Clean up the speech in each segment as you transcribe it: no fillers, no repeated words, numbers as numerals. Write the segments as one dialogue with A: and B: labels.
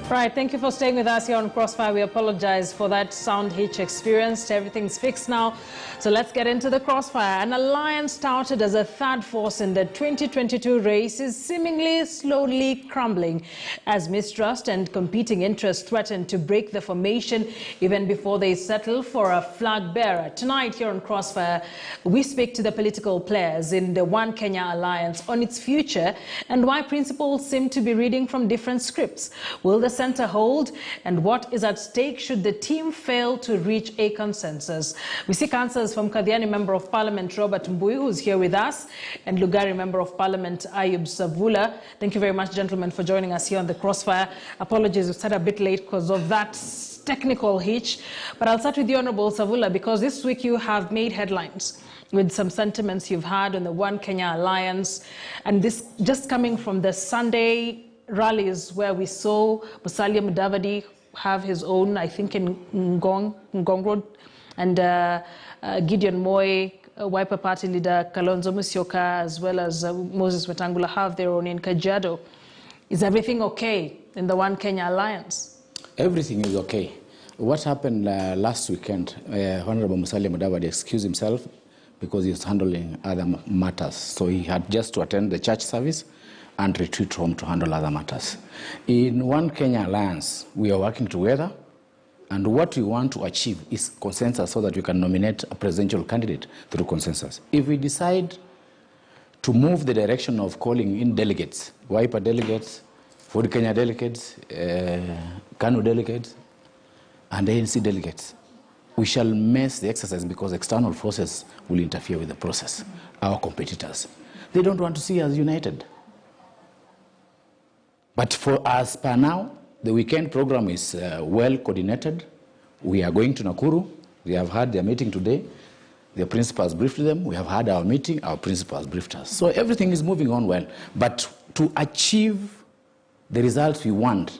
A: Right, thank you for staying with us here on Crossfire. We apologize for that sound hitch experienced. Everything's fixed now. So let's get into the Crossfire. An alliance started as a third force in the 2022 race is seemingly slowly crumbling as mistrust and competing interests threaten to break the formation even before they settle for a flag bearer. Tonight here on Crossfire, we speak to the political players in the One Kenya Alliance on its future and why principals seem to be reading from different scripts. Will the center hold, and what is at stake should the team fail to reach a consensus? We seek answers from Kadhiani Member of Parliament Robert Mbui, who's here with us, and Lugari Member of Parliament Ayub Savula. Thank you very much, gentlemen, for joining us here on the Crossfire. Apologies, we started a bit late because of that technical hitch, but I'll start with you, Honorable Savula, because this week you have made headlines with some sentiments you've had on the One Kenya Alliance, and this just coming from the Sunday rallies where we saw Musalia Mudavadi have his own, I think in Ngong Road, and Gideon Moi, Wiper Party leader Kalonzo Musyoka, as well as Moses Wetangula have their own in Kajiado. Is everything okay in the One Kenya Alliance?
B: Everything is okay. What happened last weekend, Honorable Musalia Mudavadi excused himself because he was handling other matters. So he had just to attend the church service and retreat home to handle other matters. In One Kenya Alliance, we are working together, and what we want to achieve is consensus so that we can nominate a presidential candidate through consensus. If we decide to move the direction of calling in delegates, Wiper delegates, Ford Kenya delegates, Kanu delegates, and ANC delegates, we shall mess the exercise because external forces will interfere with the process. Our competitors, they don't want to see us united. But for us, per now, the weekend program is well coordinated. We are going to Nakuru. We have had their meeting today. The principals briefed them. We have had our meeting. Our principals briefed us. So everything is moving on well. But to achieve the results we want,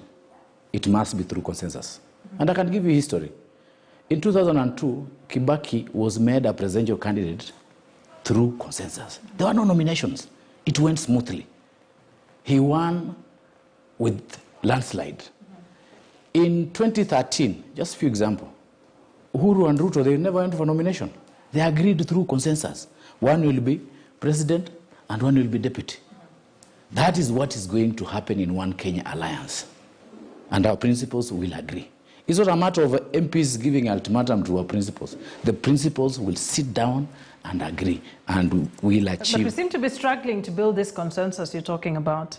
B: it must be through consensus. And I can give you history. In 2002, Kibaki was made a presidential candidate through consensus. There were no nominations. It went smoothly. He won with landslide. In 2013, just a few examples, Uhuru and Ruto, they never went for nomination. They agreed through consensus. One will be president and one will be deputy. That is what is going to happen in One Kenya Alliance. And our principals will agree. It's not a matter of MPs giving ultimatum to our principals. The principals will sit down and agree, and we'll achieve.
A: But we seem to be struggling to build this consensus you're talking about.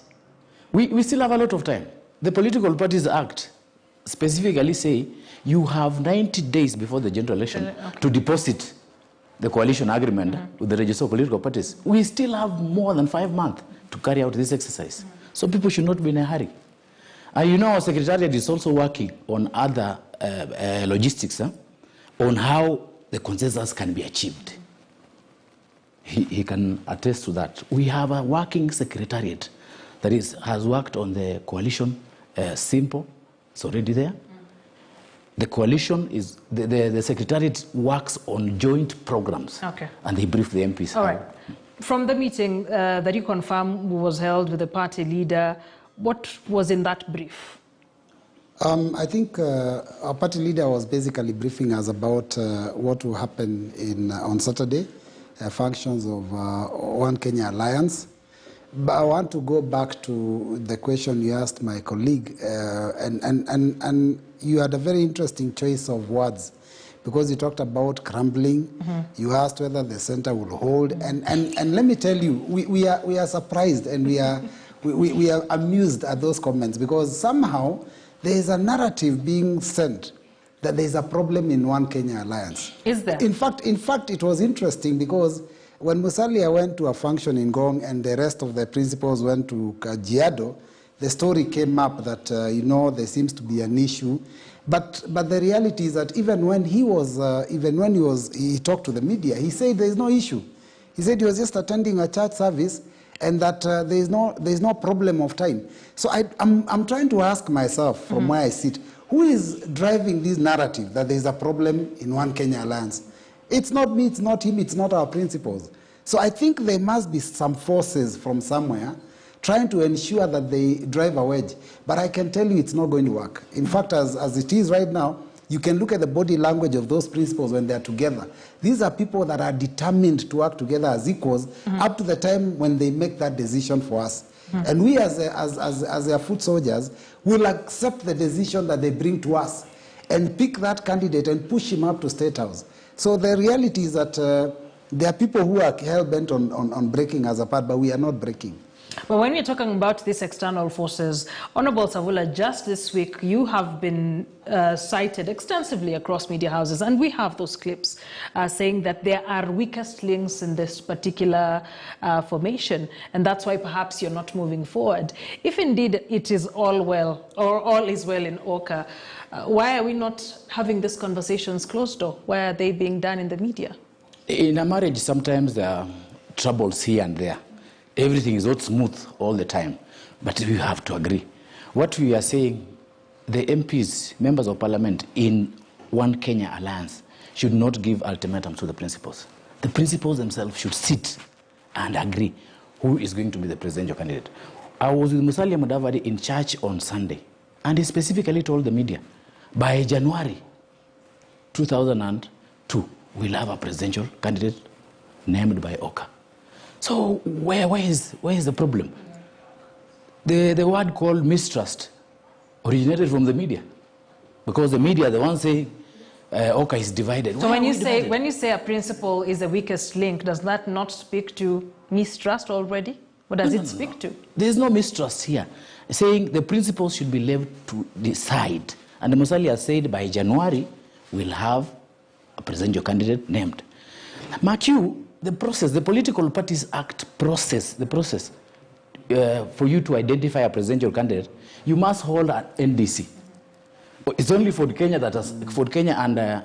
B: We still have a lot of time. The Political Parties Act specifically say you have 90 days before the general election to deposit the coalition agreement with the register of political parties. We still have more than 5 months to carry out this exercise. So people should not be in a hurry. You know, our Secretariat is also working on other logistics, on how the consensus can be achieved. He can attest to that. We have a working Secretariat that has worked on the coalition simple. It's already there. The coalition is, the Secretariat works on joint programs. Okay. And they brief the MPs.
A: All right. From the meeting that you confirm was held with the party leader, what was in that brief?
C: I think our party leader was basically briefing us about what will happen on Saturday, functions of One Kenya Alliance. But I want to go back to the question you asked my colleague, and you had a very interesting choice of words, because you talked about crumbling. You asked whether the center will hold, and let me tell you, we are surprised and we are amused at those comments, because somehow there is a narrative being sent that there is a problem in One Kenya Alliance.
A: Is there?
C: In fact, it was interesting because when Musalia went to a function in Ngong and the rest of the principals went to Kajiado, the story came up that, there seems to be an issue. But the reality is that even when he talked to the media, he said there is no issue. He said he was just attending a church service and that there is no problem of time. So I'm trying to ask myself from where I sit, who is driving this narrative that there is a problem in One Kenya Alliance? It's not me, it's not him, it's not our principals. So I think there must be some forces from somewhere trying to ensure that they drive a wedge. But I can tell you it's not going to work. In fact, as it is right now, you can look at the body language of those principals when they're together. These are people that are determined to work together as equals up to the time when they make that decision for us. And we as their foot soldiers will accept the decision that they bring to us and pick that candidate and push him up to State House. So the reality is that there are people who are hell-bent on breaking us apart, but we are not breaking.
A: But when we're talking about these external forces, Honorable Savula, just this week you have been cited extensively across media houses, and we have those clips saying that there are weakest links in this particular formation, and that's why perhaps you're not moving forward. If indeed it is all well, or all is well in Oka, why are we not having these conversations closed door? Why are they being done in the media?
B: In a marriage, sometimes there are troubles here and there. Everything is not smooth all the time, but we have to agree. What we are saying, the MPs, members of parliament in One Kenya Alliance, should not give ultimatums to the principals. The principals themselves should sit and agree who is going to be the presidential candidate. I was with Musalia Mudavadi in church on Sunday, and he specifically told the media, by January 2002, we'll have a presidential candidate named by Oka. So where is the problem? The word called mistrust originated from the media, because the media are the ones saying Oka is divided.
A: So when you say a principal is the weakest link, does that not speak to mistrust already? What does it speak to?
B: There is no mistrust here. Saying the principals should be left to decide. And the Musalia said by January we'll have a presidential candidate named. Mark you, the process, the Political Parties Act process, the process for you to identify a presidential candidate, you must hold an NDC. It's only Ford Kenya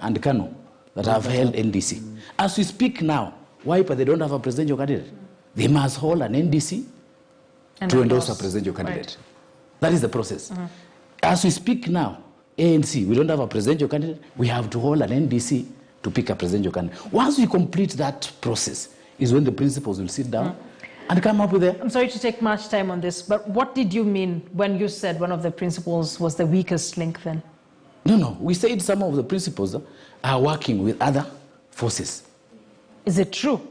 B: and Kano that have held NDC. As we speak now, Wiper, they don't have a presidential candidate. They must hold an NDC to endorse a presidential candidate. Right. That is the process. As we speak now, ANC, we don't have a presidential candidate. We have to hold an NDC to pick a presidential candidate. Once we complete that process is when the principals will sit down and come up with a...
A: I'm sorry to take much time on this, but what did you mean when you said one of the principals was the weakest link then?
B: No. We said some of the principals are working with other forces.
A: Is it true?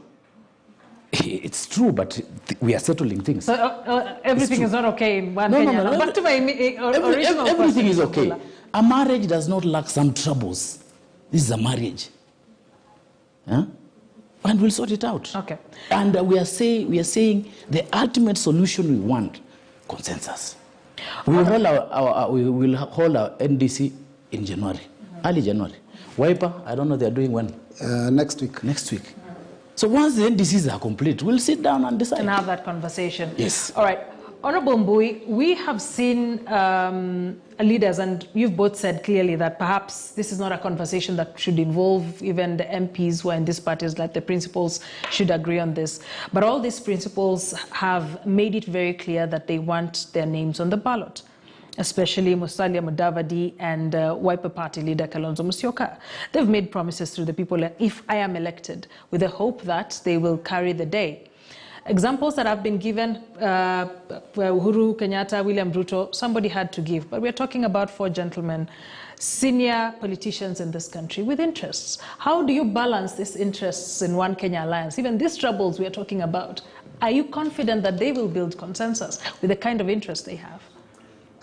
B: It's true, but we are settling things.
A: So everything is not okay in One Kenya.
B: No.
A: Back to my original
B: everything is okay.
A: Abdullah.
B: A marriage does not lack some troubles. This is a marriage. Huh? And we'll sort it out.
A: Okay.
B: And we are saying the ultimate solution we want, consensus. We will hold our NDC in January, early January. Wiper, I don't know they are doing when?
C: Next week.
B: Next week. So once the NDCs are complete, we'll sit down and decide.
A: And have that conversation.
B: Yes.
A: All right. Honorable Mbui, we have seen leaders, and you've both said clearly that perhaps this is not a conversation that should involve even the MPs who are in these parties, like the principals should agree on this. But all these principals have made it very clear that they want their names on the ballot, especially Musalia Mudavadi and Wiper Party leader Kalonzo Musyoka. They've made promises to the people, if I am elected, with the hope that they will carry the day. Examples that have been given, Uhuru Kenyatta, William Ruto, somebody had to give. But we're talking about 4 gentlemen, senior politicians in this country with interests. How do you balance these interests in One Kenya Alliance? Even these troubles we're talking about, are you confident that they will build consensus with the kind of interest they have?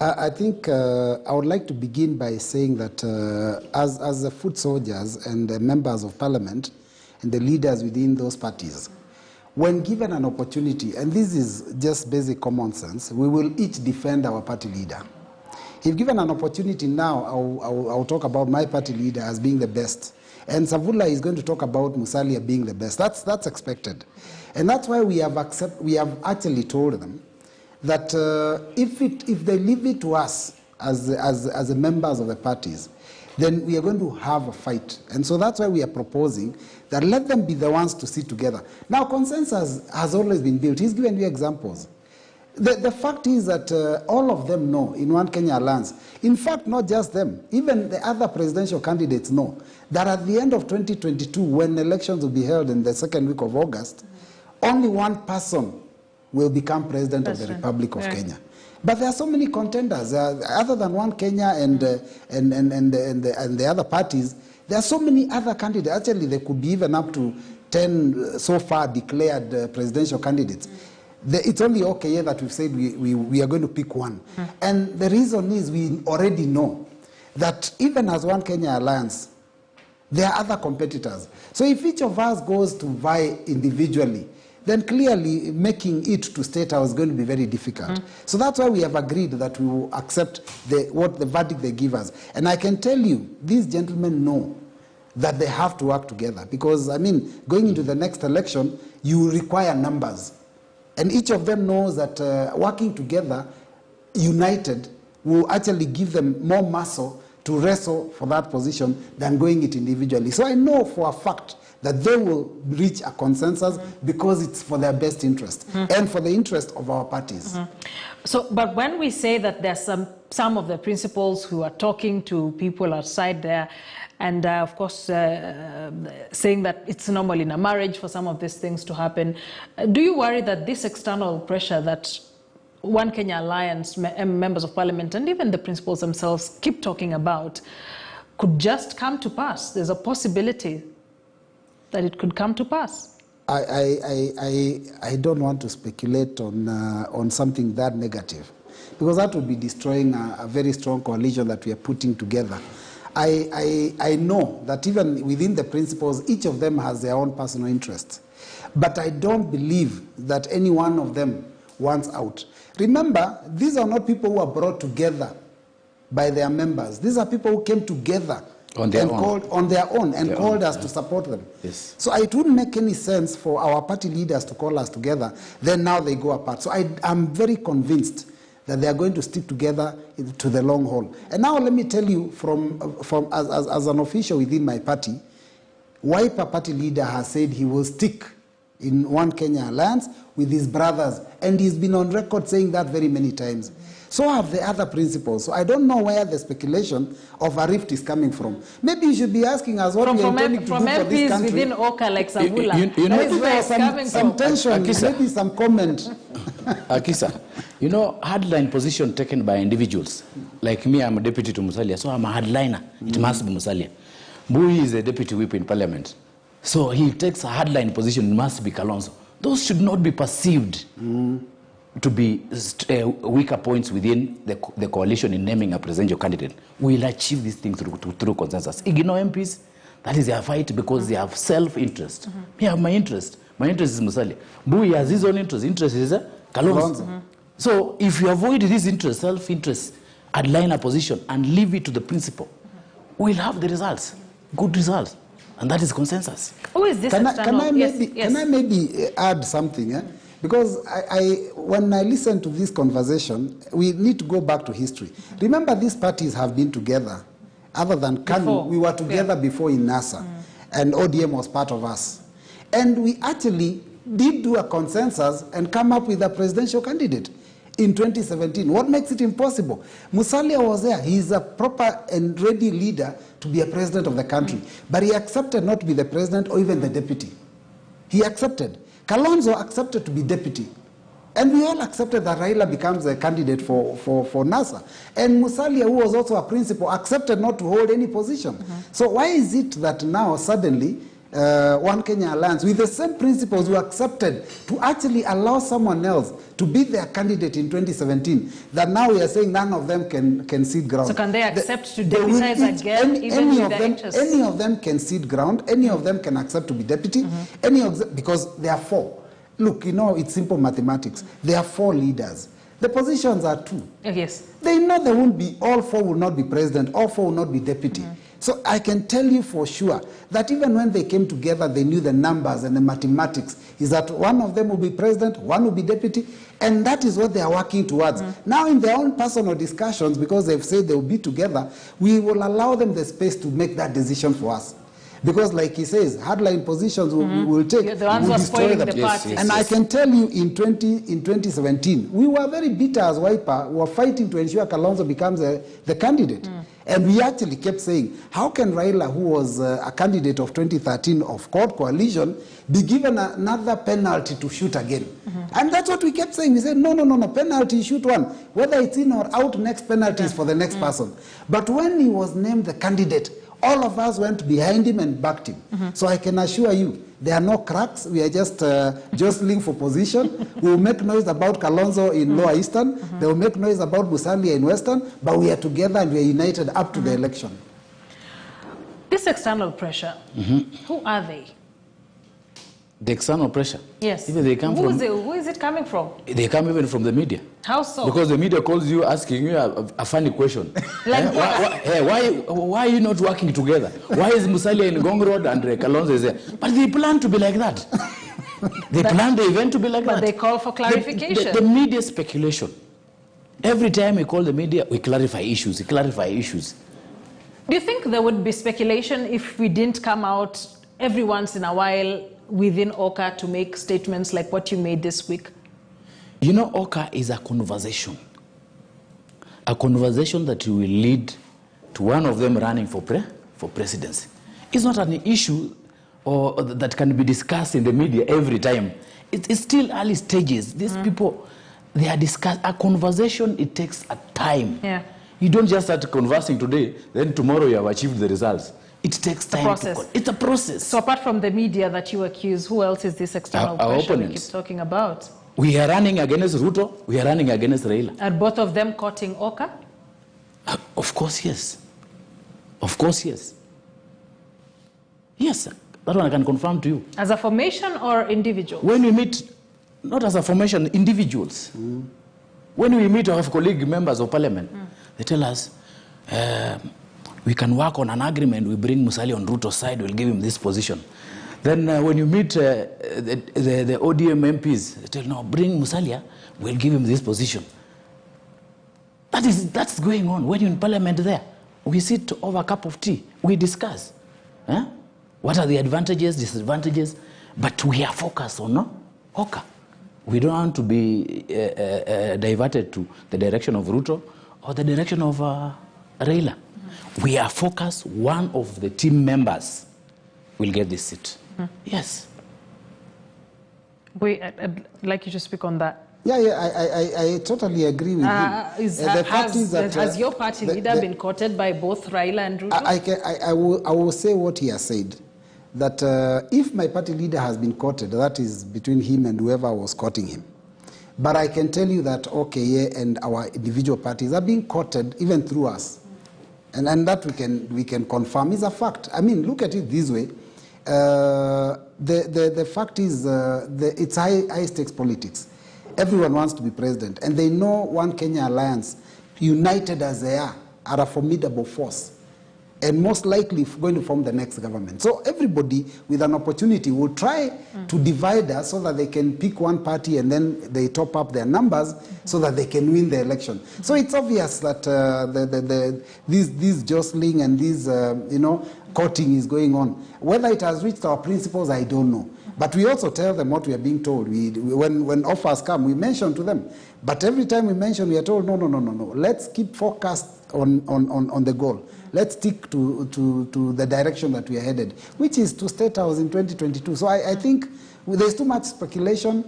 C: I think I would like to begin by saying that as the foot soldiers and the members of parliament and the leaders within those parties, when given an opportunity, and this is just basic common sense, we will each defend our party leader. If given an opportunity now, I'll talk about my party leader as being the best. And Savula is going to talk about Musalia being the best. That's expected. And that's why we have actually told them that if they leave it to us as the members of the parties, then we are going to have a fight. And so that's why we are proposing that let them be the ones to sit together. Now, consensus has always been built. He's given you examples. The fact is that all of them know in One Kenya Alliance, in fact, not just them, even the other presidential candidates know that at the end of 2022, when elections will be held in the second week of August, only one person will become president of the Republic of Kenya. But there are so many contenders, other than one Kenya and the other parties. There are so many other candidates. Actually, there could be even up to 10 so far declared presidential candidates. It's only okay that we've said we are going to pick one. And the reason is we already know that even as One Kenya Alliance, there are other competitors. So if each of us goes to vie individually, then clearly making it to State House is going to be very difficult. So that's why we have agreed that we will accept what the verdict they give us. And I can tell you, these gentlemen know that they have to work together. Because, I mean, going into the next election, you require numbers. And each of them knows that working together, united, will actually give them more muscle to wrestle for that position than going it individually. So I know for a fact that they will reach a consensus because it's for their best interest and for the interest of our parties.
A: So, but when we say that there's some of the principals who are talking to people outside there, and of course saying that it's normal in a marriage for some of these things to happen, do you worry that this external pressure that One Kenya Alliance members of parliament and even the principals themselves keep talking about could just come to pass? There's a possibility that it could come to pass.
C: I don't want to speculate on something that negative, because that would be destroying a very strong coalition that we are putting together. I know that even within the principals, each of them has their own personal interests. But I don't believe that any one of them wants out. Remember, these are not people who are brought together by their members. These are people who came together on their own and called us to support them.
B: Yes.
C: So it wouldn't make any sense for our party leaders to call us together, then now they go apart. So I'm very convinced that they are going to stick together to the long haul. And now let me tell you, as an official within my party, Wiper party leader has said he will stick in One Kenya Alliance with his brothers, and he's been on record saying that very many times. So have the other principals. So I don't know where the speculation of a rift is coming from. Maybe you should be asking us what we are intending to do for this country.
A: Within Oka, like Sabula.
B: You know,
A: that is where it's coming
C: some
A: from.
C: tension,
B: Akisa.
C: maybe some comment.
B: Akisa, you know, hardline position taken by individuals. Like me, I'm a deputy to Musalia, so I'm a hardliner. It must be Musalia. Mbui is a deputy whip in parliament. So he takes a hardline position, it must be Kalonzo. Those should not be perceived to be weaker points within the coalition in naming a presidential candidate. We'll achieve these things through consensus. Ignore MPs, that is their fight because they have self-interest. Me, I have my interest. My interest is Musalia. Mbui has his own interest. Interest is Kalonzo. So if you avoid his interest, self-interest, align a position and leave it to the principal, we'll have the results, good results. And that is consensus.
A: Who is this
C: Can I maybe add something? Eh? Because when I listen to this conversation, we need to go back to history. Remember, these parties have been together. Other than KANU, we were together before in NASA. And ODM was part of us. And we actually did do a consensus and come up with a presidential candidate in 2017. What makes it impossible? Musalia was there. He is a proper and ready leader to be a president of the country. But he accepted not to be the president or even the deputy. He accepted. Kalonzo accepted to be deputy. And we all accepted that Raila becomes a candidate for NASA. And Musalia, who was also a principal, accepted not to hold any position. So why is it that now suddenly One Kenya Alliance, with the same principles, who accepted to actually allow someone else to be their candidate in 2017, that now we are saying none of them can cede ground?
A: So can they accept to deputize again, even with their interests?
C: Any of them can cede ground. Any of them can accept to be deputy. Any of them, because there are four. Look, you know, it's simple mathematics. There are four leaders. The positions are two.
A: Yes.
C: They know there won't be, all four will not be president, all four will not be deputy. So I can tell you for sure that even when they came together, they knew the numbers and the mathematics. Is that one of them will be president, one will be deputy, and that is what they are working towards. Now in their own personal discussions, because they've said they will be together, we will allow them the space to make that decision for us. Because like he says, hardline positions will take,
A: The ones who are spoiling the party.
C: And I can tell you in 2017, we were very bitter as Wiper. We were fighting to ensure Kalonzo becomes the candidate. And we actually kept saying, how can Raila, who was a candidate of 2013 of court coalition, be given another penalty to shoot again? And that's what we kept saying. We said, no, penalty, shoot one. Whether it's in or out, next penalty is for the next person. But when he was named the candidate, all of us went behind him and backed him. So I can assure you, there are no cracks. We are just jostling for position. We will make noise about Kalonzo in Lower Eastern. They will make noise about Musalia in Western. But we are together and we are united up to the election.
A: This external pressure, who are they?
B: The external pressure?
A: Yes.
B: Even they come
A: who is it coming from?
B: They come even from the media.
A: How so?
B: Because the media calls you asking you a funny question.
A: Like
B: why are you not working together? Why is Musalia in Ngong Road and Kalonzo is there? But they plan to be like that. They plan the event to be like that.
A: But they call for clarification.
B: The media speculation. Every time we call the media, we clarify issues. We clarify issues.
A: Do you think there would be speculation if we didn't come out every once in a while within OCA to make statements like what you made this week?
B: You know, OCA is a conversation that will lead to one of them running for presidency. It's not an issue that can be discussed in the media every time. It's still early stages. These people, they are discussing. A conversation, it takes a time.
A: Yeah.
B: You don't just start conversing today, then tomorrow you have achieved the results. It takes time. It's a process.
A: So apart from the media that you accuse, who else is this external pressure we keep talking about?
B: We are running against Ruto. We are running against Raila.
A: Are both of them courting OCA?
B: Of course, yes. Of course, yes. Yes, that one I can confirm to you.
A: As a formation or individual?
B: When we meet, not as a formation, individuals. When we meet our colleague members of parliament, they tell us, we can work on an agreement, we bring Musalia on Ruto's side, we'll give him this position. Then when you meet the ODM MPs, they tell, no, bring Musalia, we'll give him this position. That's going on. When you're in parliament there, we sit over a cup of tea, we discuss. What are the advantages, disadvantages? But we are focused on OCA. We don't want to be diverted to the direction of Ruto or the direction of Raila. We are focused, one of the team members will get this seat. Yes.
A: I'd like you to speak on that.
C: Yeah, I totally agree with you.
A: Has your party leader been courted by both Raila and Ruto?
C: I will say what he has said. That if my party leader has been courted, that is between him and whoever was courting him. But I can tell you that OKA and our individual parties are being courted even through us. And that we can confirm is a fact. I mean, look at it this way. The fact is, it's high stakes politics. Everyone wants to be president. And they know One Kenya Alliance, united as they are a formidable force. And most likely going to form the next government. So everybody with an opportunity will try to divide us so that they can pick one party and then they top up their numbers so that they can win the election. So it's obvious that this jostling and this courting is going on. Whether it has reached our principles, I don't know. But we also tell them what we are being told. When offers come, we mention to them. But every time we mention, we are told, no. Let's keep focused on the goal. Let's stick to the direction that we are headed, which is to State House in 2022. So I think there's too much speculation.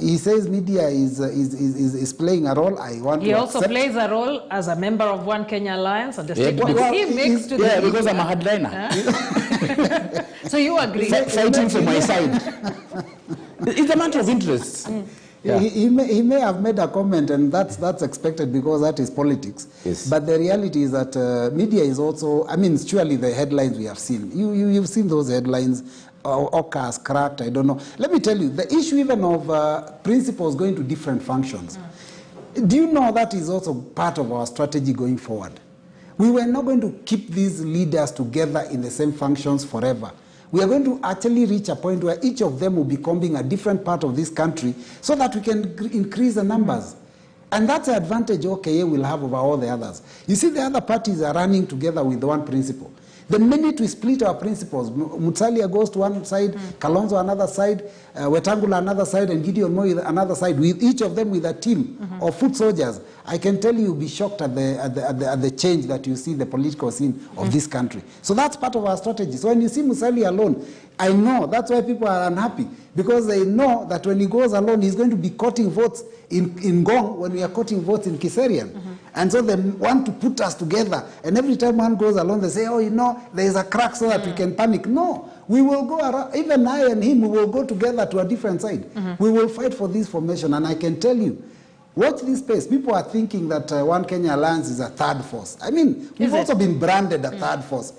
C: He says media is playing a role.
A: He also plays a role as a member of One Kenya Alliance and the statements he makes to the media.
B: Because I'm a hardliner.
A: So you agree?
B: Fighting for my side. It's a matter of interest.
C: Yeah. He may have made a comment, and that's expected because that is politics.
B: Yes.
C: But the reality is that media is also, I mean, surely the headlines we have seen. You've seen those headlines. OCA has cracked, I don't know. Let me tell you, the issue even of principals going to different functions. Do you know that is also part of our strategy going forward? We were not going to keep these leaders together in the same functions forever. We are going to actually reach a point where each of them will be combing a different part of this country so that we can increase the numbers. And that's the advantage OKA will have over all the others. You see, the other parties are running together with one principle. The minute we split our principles, Musalia goes to one side, Kalonzo another side, Wetangula another side, and Gideon Moi another side, with each of them with a team of foot soldiers, I can tell you, you'll be shocked at the change that you see in the political scene of this country. So that's part of our strategy. So when you see Musalia alone, I know that's why people are unhappy, because they know that when he goes alone, he's going to be cutting votes in Gong when we are cutting votes in Kiserian. And so they want to put us together. And every time one goes alone, they say, oh, you know, there is a crack so that we can panic. No, we will go around. Even I and him, we will go together to a different side. We will fight for this formation. And I can tell you, watch this space. People are thinking that One Kenya Alliance is a third force. I mean, we've also been branded a third force.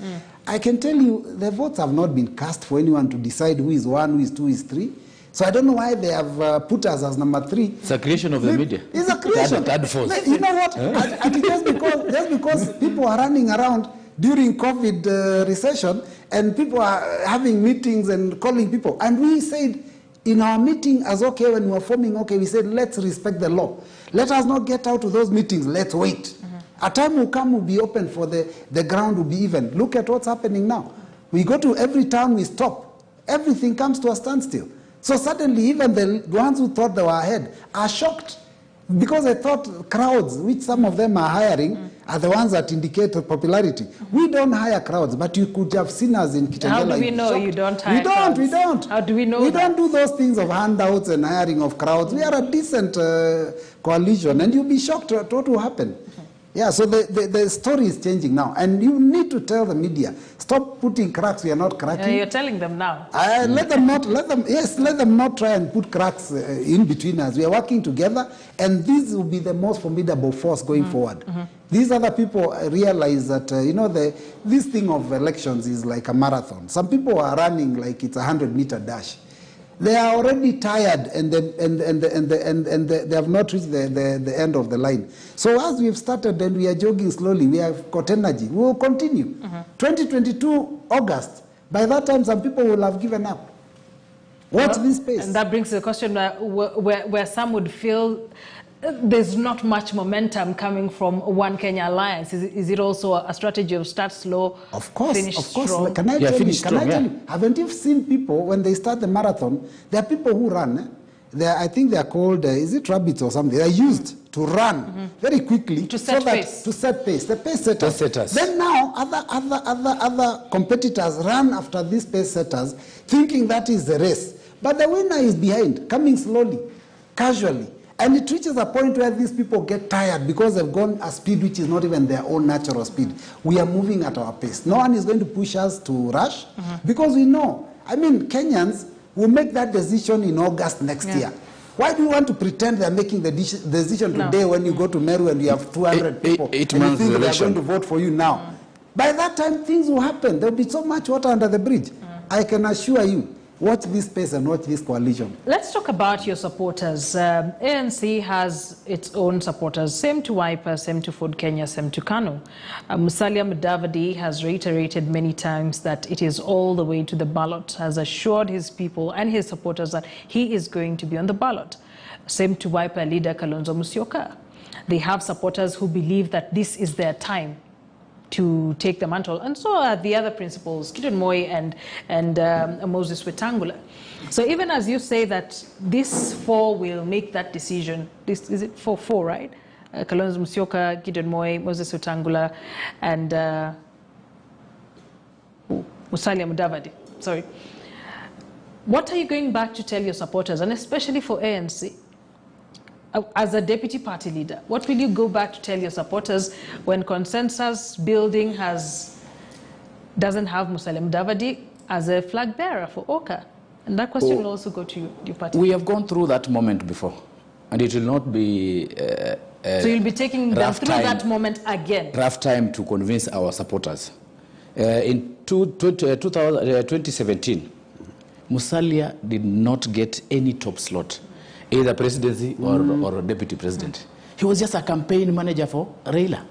C: I can tell you, the votes have not been cast for anyone to decide who is 1, who is 2, who is 3. So I don't know why they have put us as number 3.
B: It's a creation of the media.
C: It's a creation.
B: Third force.
C: You know what? just because people are running around during COVID recession, and people are having meetings and calling people. And we said in our meeting, as okay, when we were forming, okay, we said, let's respect the law. Let us not get out of those meetings. Let's wait. A time will come, will be open for the ground will be even. Look at what's happening now. We go to every town, we stop. Everything comes to a standstill. So suddenly, even the ones who thought they were ahead are shocked, because they thought crowds, which some of them are hiring, are the ones that indicate popularity. We don't hire crowds, but you could have seen us in Kitengela.
A: How do we know you don't hire crowds?
C: We don't.
A: How do we know
C: We
A: that?
C: don't do those things of handouts and hiring of crowds. We are a decent coalition, and you'll be shocked at what will happen. Yeah, so the story is changing now, and you need to tell the media, stop putting cracks. We are not cracking.
A: You're telling them now.
C: Let them not try and put cracks in between us. We are working together, and this will be the most formidable force going forward. These other people realize that this thing of elections is like a marathon. Some people are running like it's a 100-meter dash. They are already tired, and they have not reached the end of the line. So as we've started and we are jogging slowly, we have got energy. We will continue. 2022 August, by that time some people will have given up. Watch this space.
A: And that brings the question where some would feel there's not much momentum coming from One Kenya Alliance. Is it also a strategy of start slow, finish strong?
C: Can I tell you, haven't you seen people, when they start the marathon, there are people who run. I think they are called, is it rabbits or something? They are used to run very quickly.
A: To set pace.
C: To set pace. The pace setters. Then now other competitors run after these pace setters, thinking that is the race. But the winner is behind, coming slowly, casually. And it reaches a point where these people get tired because they've gone a speed which is not even their own natural speed. We are moving at our pace. No one is going to push us to rush because we know. I mean, Kenyans will make that decision in August next year. Why do you want to pretend they're making the decision today when you go to Meru and you have 200 people and you think they're going to vote for you now? By that time, things will happen. There will be so much water under the bridge. I can assure you. Watch this space and watch this coalition.
A: Let's talk about your supporters. ANC has its own supporters, same to Wiper, same to Ford Kenya, same to KANU. Musalia Mudavadi has reiterated many times that it is all the way to the ballot, has assured his people and his supporters that he is going to be on the ballot. Same to Wiper leader Kalonzo Musyoka. They have supporters who believe that this is their time to take the mantle, and so are the other principals, Gideon Moi and Moses Wetangula. So even as you say that these 4 will make that decision, is it 4, right? Kalonzo Musyoka, Gideon Moi, Moses Wetangula, and Musalia Mudavadi. Sorry. What are you going back to tell your supporters, and especially for ANC? As a deputy party leader, what will you go back to tell your supporters when consensus building doesn't have Musalia Mudavadi as a flag bearer for OKA? And that question will also go to your party.
B: We have gone through that moment before, and it will not be
A: so you'll be taking them through that moment again?
B: Rough time to convince our supporters. In 2017, Musalia did not get any top slot, either presidency or deputy president. He was just a campaign manager for Raila.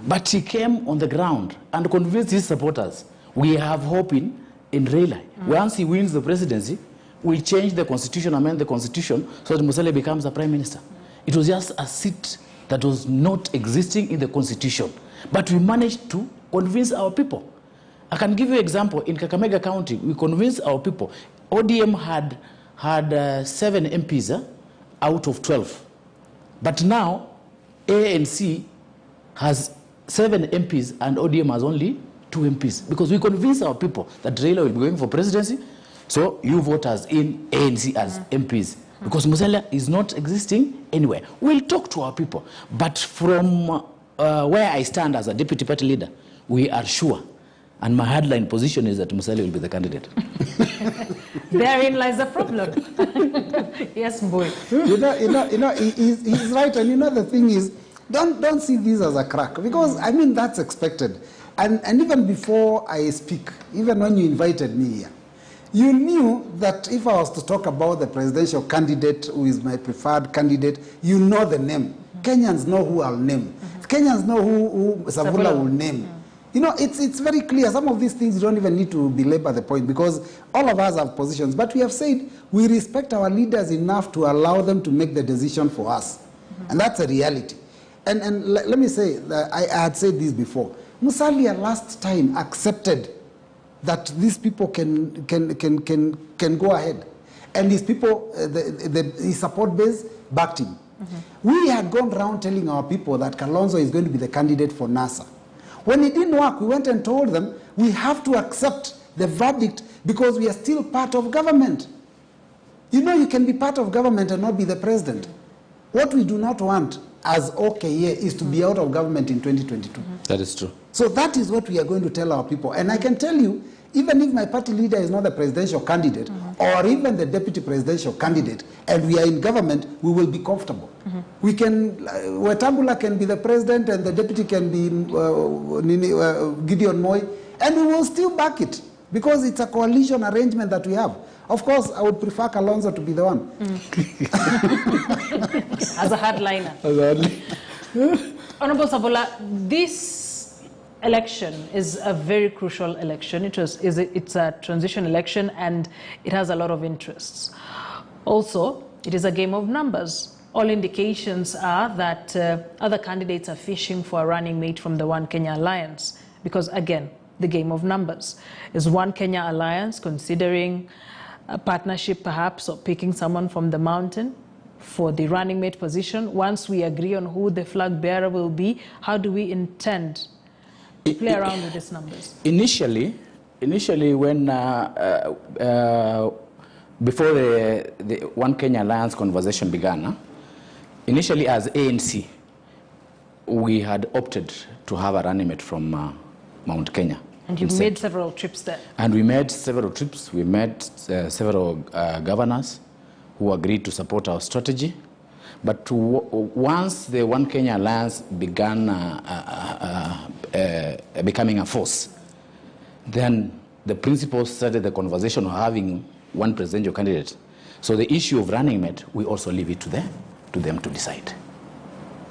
B: But he came on the ground and convinced his supporters, we have hope in Raila. Once he wins the presidency, we change the constitution, amend the constitution, so that Musalia becomes the prime minister. It was just a seat that was not existing in the constitution. But we managed to convince our people. I can give you an example. In Kakamega County, we convinced our people. ODM had 7 MPs out of 12. But now, ANC has 7 MPs and ODM has only 2 MPs. Because we convinced our people that Raila will be going for presidency. So you vote as in ANC as MPs. Because Musalia is not existing anywhere. We'll talk to our people. But from where I stand as a deputy party leader, we are sure. And my hardline position is that Musalia will be the candidate.
A: Therein lies the problem. Yes, boy.
C: He's right. And the thing is, don't see this as a crack. Because, I mean, that's expected. And even before I speak, even when you invited me here, you knew that if I was to talk about the presidential candidate who is my preferred candidate, you know the name. Kenyans know who I'll name. Kenyans know who Savula will name. It's very clear. Some of these things you don't even need to belabor the point because all of us have positions. But we have said we respect our leaders enough to allow them to make the decision for us. And that's a reality. And let me say, that I had said this before. Musalia last time accepted that these people can go ahead. And his people, his support base, backed him. We had gone around telling our people that Kalonzo is going to be the candidate for NASA. When it didn't work, we went and told them, we have to accept the verdict because we are still part of government. You can be part of government and not be the president. What we do not want as OKA is to be out of government in 2022.
B: That is true.
C: So that is what we are going to tell our people. And I can tell you, even if my party leader is not the presidential candidate or even the deputy presidential candidate, and we are in government, we will be comfortable. We can, Wetangula can be the president and the deputy can be Gideon Moi, and we will still back it because it's a coalition arrangement that we have. Of course, I would prefer Kalonzo to be the one.
A: As a hardliner. Honorable Savula, this election is a very crucial election. It's a transition election and it has a lot of interests. Also, it is a game of numbers. All indications are that other candidates are fishing for a running mate from the One Kenya Alliance because, again, the game of numbers. Is One Kenya Alliance considering a partnership perhaps or picking someone from the mountain for the running mate position? Once we agree on who the flag bearer will be, how do we intend to play around with these numbers?
B: Initially when before the One Kenya Alliance conversation began, initially as ANC, we had opted to have a running mate from Mount Kenya.
A: And you made several trips there.
B: And we made several trips. We met several governors who agreed to support our strategy. But once the One Kenya Alliance began becoming a force, then the principals started the conversation of having one presidential candidate. So the issue of running mate, we also leave it to them to decide.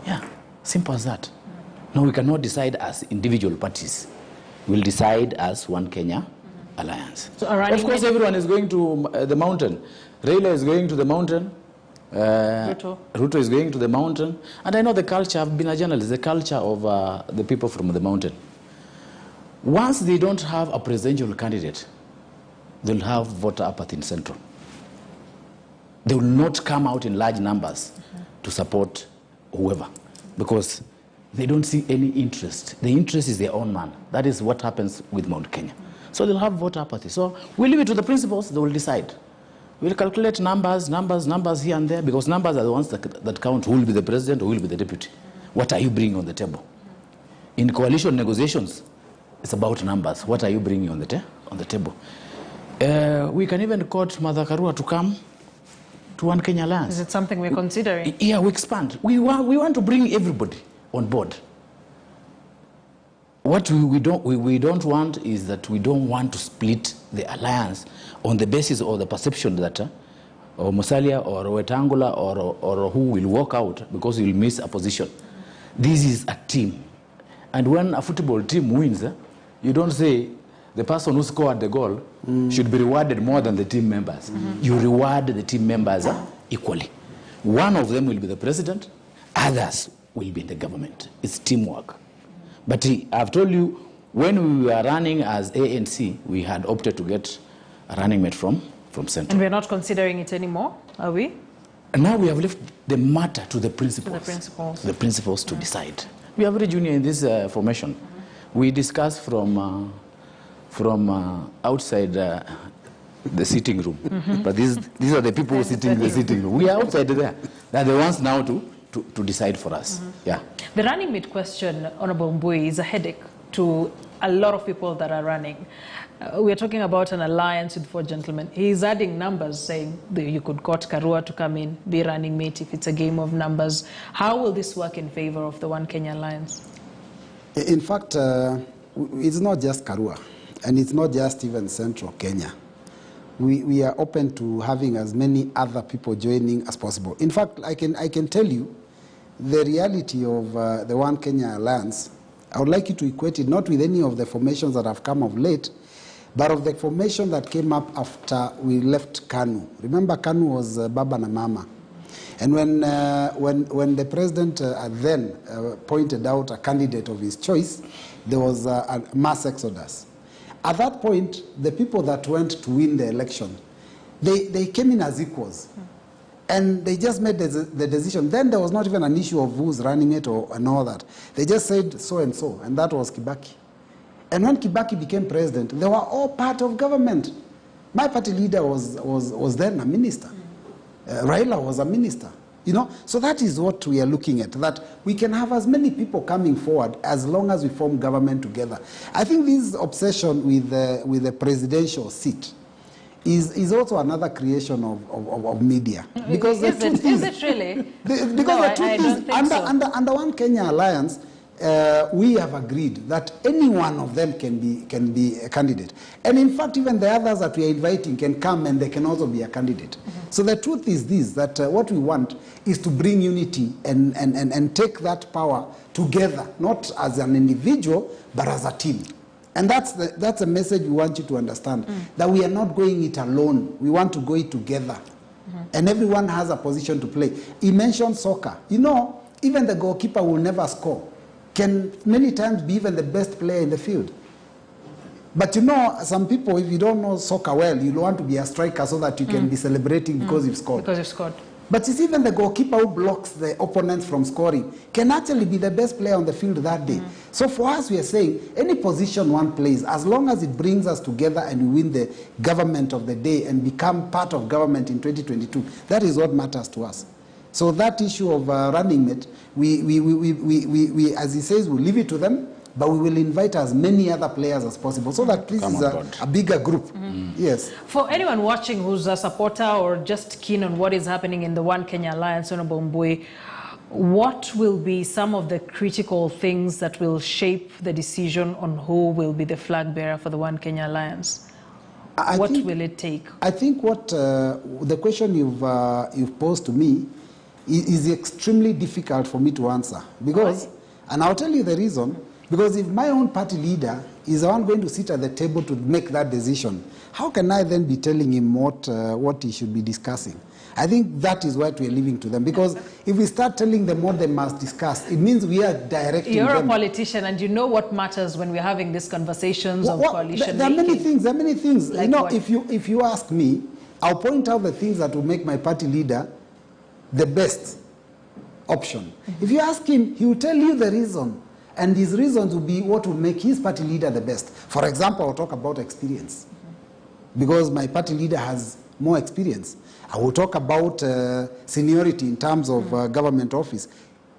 B: Yeah, simple as that. No, we cannot decide as individual parties. We'll decide as One Kenya Alliance. So of course, everyone is going to the mountain. Raila is going to the mountain. Ruto is going to the mountain. And I know the culture, I've been a journalist, the culture of the people from the mountain. Once they don't have a presidential candidate, they'll have voter apathy in Central. They will not come out in large numbers to support whoever because they don't see any interest. The interest is their own man. That is what happens with Mount Kenya. So they'll have voter apathy. So we leave it to the principals, they will decide. We'll calculate numbers here and there because numbers are the ones that count who will be the president or who will be the deputy. What are you bringing on the table? In coalition negotiations, it's about numbers. What are you bringing on the table? We can even quote Martha Karua to come to One Kenya Alliance.
A: Is it something we're considering?
B: Yeah, we expand. We want to bring everybody on board. What we don't want is that we don't want to split the alliance on the basis of the perception that or Musalia or Wetangula or who will walk out because he will miss a position. This is a team. And when a football team wins, you don't say the person who scored the goal should be rewarded more than the team members. You reward the team members equally. One of them will be the president, others will be in the government. It's teamwork. But I've told you, When we were running as ANC, we had opted to get a running mate from Central.
A: And we're not considering it anymore, are we?
B: And now we have left the matter to the principals.
A: To the principals.
B: The principals to decide. We are very junior in this formation. We discuss from outside the sitting room. But these are the people sitting in the sitting room. We are outside there. They're the ones now to decide for us. Yeah.
A: The running mate question, Honorable Mbui, is a headache to a lot of people that are running. We are talking about an alliance with 4 gentlemen. He's adding numbers, saying that you could court Karua to come in, be running mate if it's a game of numbers. How will this work in favor of the One Kenya Alliance?
C: In fact, it's not just Karua, and it's not just even Central Kenya. We are open to having as many other people joining as possible. In fact, I can tell you the reality of the One Kenya Alliance. I would like you to equate it not with any of the formations that have come of late, but of the formation that came up after we left KANU. Remember, KANU was Baba na Mama. And when the president then pointed out a candidate of his choice, there was a mass exodus. At that point, the people that went to win the election, they came in as equals. And they just made the decision. Then there was not even an issue of who's running it and all that. They just said so and so, and that was Kibaki. And when Kibaki became president, they were all part of government. My party leader was then a minister. Raila was a minister. You know, so that is what we are looking at, that we can have as many people coming forward as long as we form government together. I think this obsession with the presidential seat is also another creation of media. Because
A: is it really?
C: Because
A: no,
C: the truth is, under One Kenya Alliance, we have agreed that any one of them can be a candidate. And in fact, even the others that we are inviting can come and they can also be a candidate. So the truth is this, that what we want is to bring unity and take that power together, not as an individual, but as a team. And that's a message we want you to understand, that we are not going it alone. We want to go it together. And everyone has a position to play. He mentioned soccer. You know, even the goalkeeper will never score. Can many times be even the best player in the field. But you know, some people, if you don't know soccer well, you want to be a striker so that you can be celebrating because you've scored.
A: Because you've scored.
C: But it's even the goalkeeper who blocks the opponents from scoring can actually be the best player on the field that day. So for us, we are saying any position one plays, as long as it brings us together and we win the government of the day and become part of government in 2022, that is what matters to us. So that issue of running mate, we as he says, we'll leave it to them, but we will invite as many other players as possible so that this is a bigger group. Yes.
A: For anyone watching who's a supporter or just keen on what is happening in the One Kenya Alliance, Honorable Mbui, what will be some of the critical things that will shape the decision on who will be the flag bearer for the One Kenya Alliance? What will it take? I
C: think what the question you've posed to me is extremely difficult for me to answer. Because, and I'll tell you the reason, because if my own party leader is the one going to sit at the table to make that decision, how can I then be telling him what he should be discussing? I think that is what we are leaving to them. Because if we start telling them what they must discuss, it means we are directing them.
A: You're a politician and you know what matters when we're having these conversations of coalition
C: There are many things. There are many things.
A: Like
C: you know,
A: what?
C: if you ask me, I'll point out the things that will make my party leader the best option. If you ask him, he will tell you the reason. And his reasons will be what will make his party leader the best. For example, I'll talk about experience. Because my party leader has more experience. I will talk about seniority in terms of government office.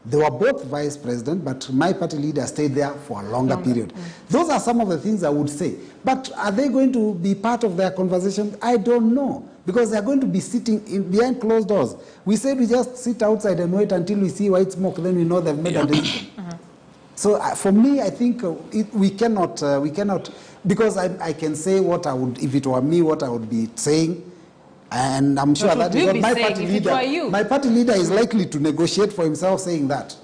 C: They were both vice president, but my party leader stayed there for a longer period. Those are some of the things I would say. But are they going to be part of their conversation? I don't know. Because they're going to be sitting behind closed doors. We said we just sit outside and wait until we see white smoke, then we know they've made a decision. So for me, I think we cannot, because I can say what I would, if it were me, what I would be saying. And I'm sure that is what my party leader is likely to negotiate for himself saying that.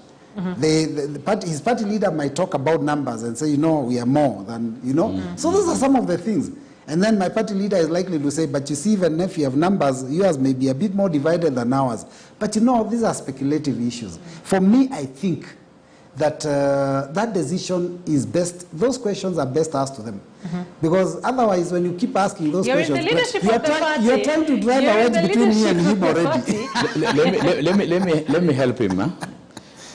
C: His party leader might talk about numbers and say, you know, we are more than, you know. So those are some of the things. And then my party leader is likely to say, but you see, even if you have numbers, yours may be a bit more divided than ours. But you know, these are speculative issues. For me, I think that that decision is best, those questions are best asked to them. Because otherwise, when you keep asking those questions, you're trying to drive a wedge between me and him already.
B: let me help him. Huh?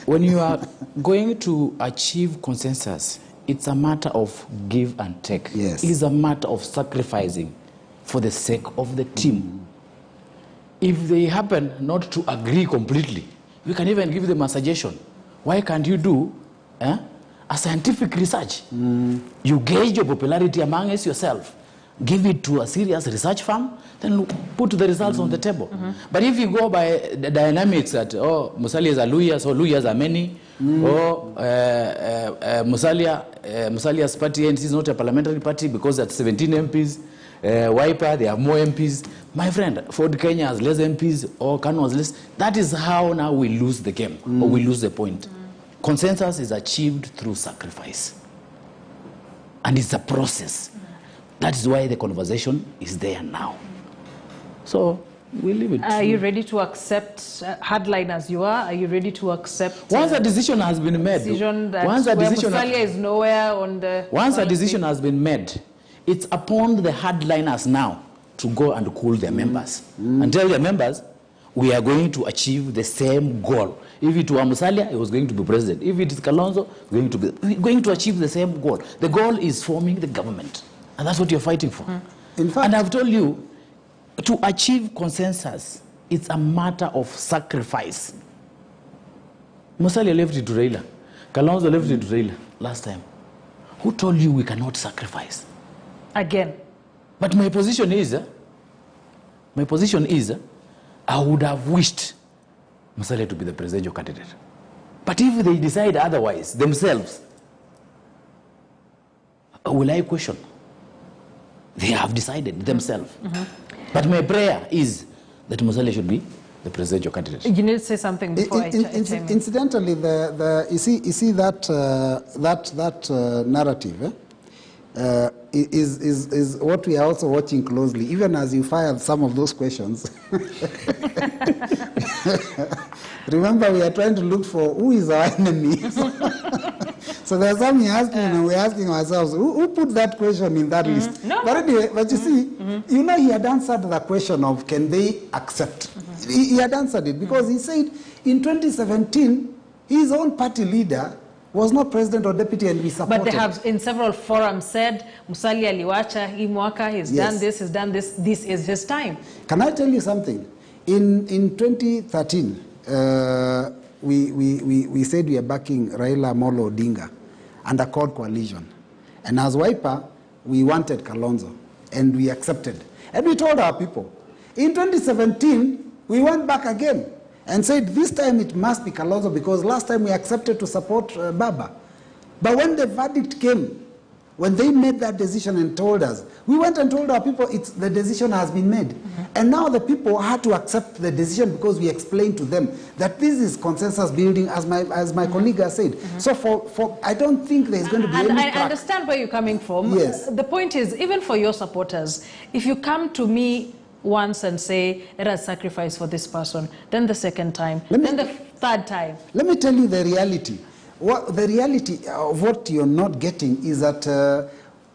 B: When you are going to achieve consensus, it's a matter of give and take.
C: Yes.
B: It's a matter of sacrificing for the sake of the team. If they happen not to agree completely, we can even give them a suggestion. Why can't you do a scientific research? You gauge your popularity amongst yourself, give it to a serious research firm, then put the results on the table. But if you go by the dynamics that, oh, Musalias are Luyas, so Luyas are many, or Musalia's party is not a parliamentary party because that's 17 MPs, Wiper, they have more MPs. My friend, Ford Kenya has less MPs, or Kano has less. That is how now we lose the game, or we lose the point. Consensus is achieved through sacrifice. And it's a process. That is why the conversation is there now. So we leave it.
A: Are you ready to accept hardline as you are? Are you ready to accept
B: once a decision has been made,
A: once a decision is nowhere on the
B: once a decision has been made, it's upon the hardliners now to go and cool their members and tell their members, we are going to achieve the same goal. If it were Musalia, he was going to be president. If it is Kalonzo, we're going to achieve the same goal. The goal is forming the government. And that's what you're fighting for.
C: In fact,
B: and I've told you, to achieve consensus, it's a matter of sacrifice. Musalia left it to Raila. Kalonzo left it to Raila last time. Who told you we cannot sacrifice?
A: Again.
B: But my position is, I would have wished Musalia to be the presidential candidate. But if they decide otherwise, themselves, will I question? They have decided themselves. But my prayer is that Musalia should be the presidential candidate.
A: You need to say something before I chime in.
C: Incidentally, you see that narrative is what we are also watching closely, even as you fired some of those questions. Remember, we are trying to look for who is our enemy. So there's something asking, and we're asking ourselves, who put that question in that list?
A: No.
C: But anyway, but you see, you know, he had answered the question of can they accept? He had answered it because he said in 2017, his own party leader was not president or deputy, and we supported.
A: But they have in several forums said, Musalia Liwacha, Imwaka, he's done this, he's done this, this is his time.
C: Can I tell you something? In 2013, we said we are backing Raila Amolo Odinga and Accord coalition. And as Wiper, we wanted Kalonzo, and we accepted. And we told our people. In 2017, we went back again and said this time it must be Kalonzo because last time we accepted to support Baba. But when the verdict came, when they made that decision and told us, we went and told our people the decision has been made. And now the people had to accept the decision because we explained to them that this is consensus building, as my colleague has said. So I don't think there's going to be any crack.
A: I understand where you're coming from.
C: Yes.
A: The point is, even for your supporters, if you come to me once and say, let us sacrifice for this person, then the second time, then the third time.
C: Let me tell you the reality. The reality of what you're not getting is that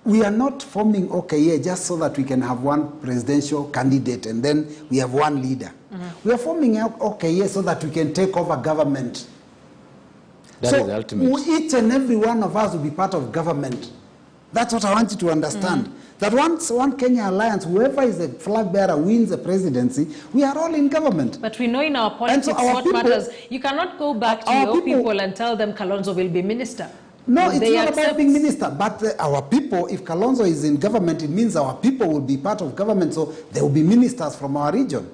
C: we are not forming OKA just so that we can have one presidential candidate and then we have one leader. We are forming OKA so that we can take over government.
B: That is the ultimate.
C: Each and every one of us will be part of government. That's what I want you to understand. That once One Kenya Alliance, whoever is the flag bearer wins the presidency, we are all in government.
A: But we know in our politics what matters. You cannot go back to your people and tell them Kalonzo will be minister.
C: No, it's not about being minister. But our people, if Kalonzo is in government, it means our people will be part of government. So there will be ministers from our region.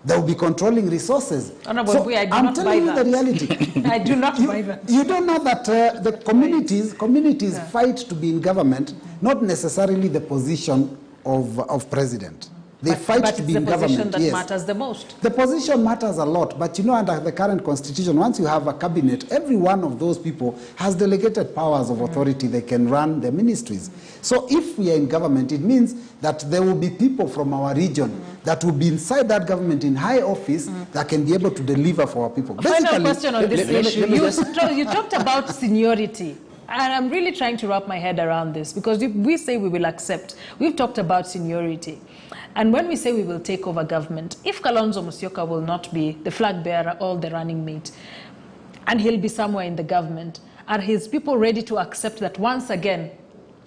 C: They will be controlling resources.
A: Honorable,
C: so I'm telling you the reality.
A: I do not buy that.
C: You don't know that the communities fight to be in government, not necessarily the position of president. They fight
A: but
C: to
A: it's
C: be
A: the
C: in
A: position
C: government.
A: that
C: Yes.
A: matters the most.
C: The position matters a lot, but you know, under the current constitution, once you have a cabinet, every one of those people has delegated powers of authority. They can run the ministries. So if we are in government, it means that there will be people from our region that will be inside that government in high office that can be able to deliver for our people.
A: Final question on this issue. You talked about seniority. And I'm really trying to wrap my head around this, because if we say we will accept, we've talked about seniority. And when we say we will take over government, if Kalonzo Musyoka will not be the flag bearer or the running mate, and he'll be somewhere in the government, are his people ready to accept that once again,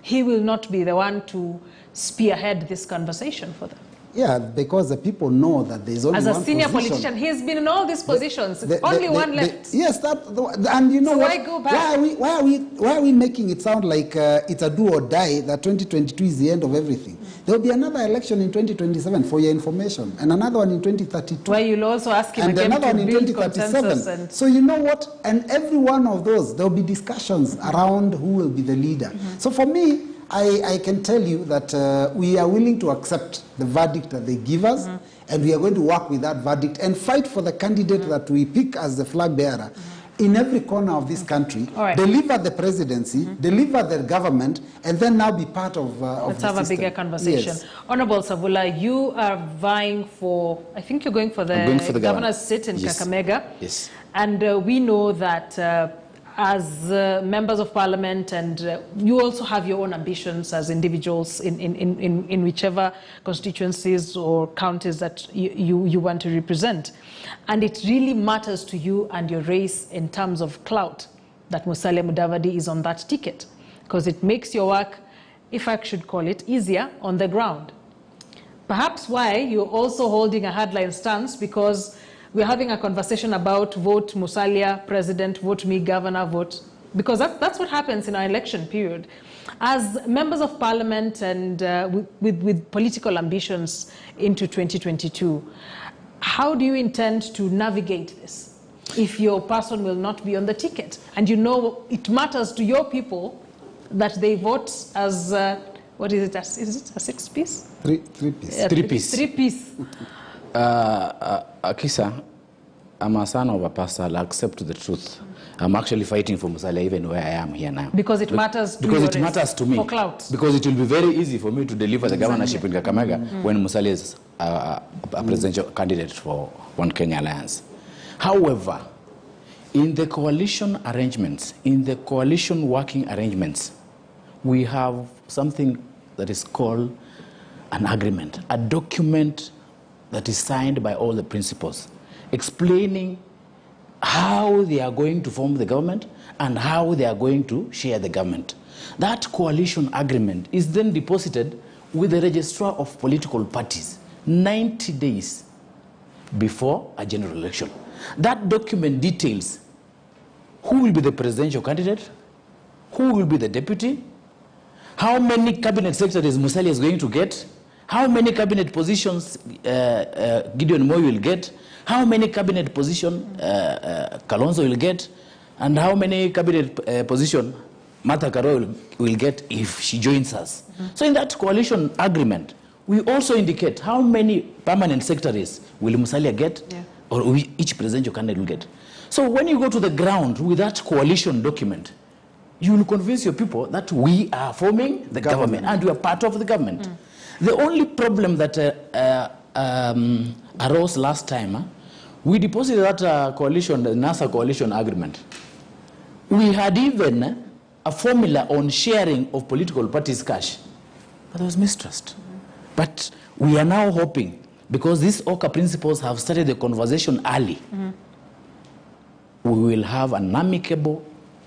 A: he will not be the one to spearhead this conversation for them?
C: Yeah, because the people know that there's only one
A: As a senior
C: position.
A: politician, he's been in all these positions. Only one left.
C: Yes, and you know
A: so
C: what?
A: Why go back?
C: Why are we making it sound like it's a do or die, that 2022 is the end of everything? There will be another election in 2027, for your information, and another one in 2032.
A: Where you'll also ask him
C: and
A: again
C: another
A: to
C: one in
A: build
C: 2037. So you know what? And every one of those, there will be discussions around who will be the leader. So for me, I can tell you that we are willing to accept the verdict that they give us, and we are going to work with that verdict and fight for the candidate that we pick as the flag bearer in every corner of this country, deliver the presidency, deliver the government, and then now be part of
A: Let's
C: the
A: have
C: system.
A: a bigger conversation.
C: Yes.
A: Honorable Savula, you are vying for, I think you're going for the governor's seat in Kakamega.
B: Yes.
A: And we know that as members of parliament, and you also have your own ambitions as individuals in whichever constituencies or counties that you want to represent. And it really matters to you and your race in terms of clout that Musalia Mudavadi is on that ticket, because it makes your work, if I should call it, easier on the ground. Perhaps why you're also holding a hardline stance, because we're having a conversation about vote Musalia president, vote me governor, vote, because that's what happens in our election period. As members of parliament and with political ambitions into 2022, how do you intend to navigate this if your person will not be on the ticket? And you know it matters to your people that they vote as, what is it a six-piece?
C: Three-piece.
B: Three-piece.
A: Three-piece.
B: Akisa, I'm a son of a pastor. I'll accept the truth. I'm actually fighting for Musalia even where I am here now.
A: Because it matters to
B: Because it matters to me.
A: For clout.
B: Because it will be very easy for me to deliver the governorship in Kakamega when Musalia is a presidential candidate for One Kenya Alliance. However, in the coalition arrangements, in the coalition working arrangements, we have something that is called an agreement, a document that is signed by all the principals, explaining how they are going to form the government and how they are going to share the government. That coalition agreement is then deposited with the registrar of political parties 90 days before a general election. That document details who will be the presidential candidate, who will be the deputy, how many cabinet secretaries Musalia is going to get, how many cabinet positions Gideon Moi will get, how many cabinet positions Kalonzo will get, and how many cabinet positions Martha Karua will get if she joins us. So in that coalition agreement, we also indicate how many permanent secretaries will Musalia get, or each presidential candidate will get. So when you go to the ground with that coalition document, you will convince your people that we are forming the government and we are part of the government. The only problem that arose last time, we deposited that coalition, the NASA coalition agreement. We had even a formula on sharing of political parties' cash, but there was mistrust. But we are now hoping, because these OCA principles have started the conversation early, we will have an amicable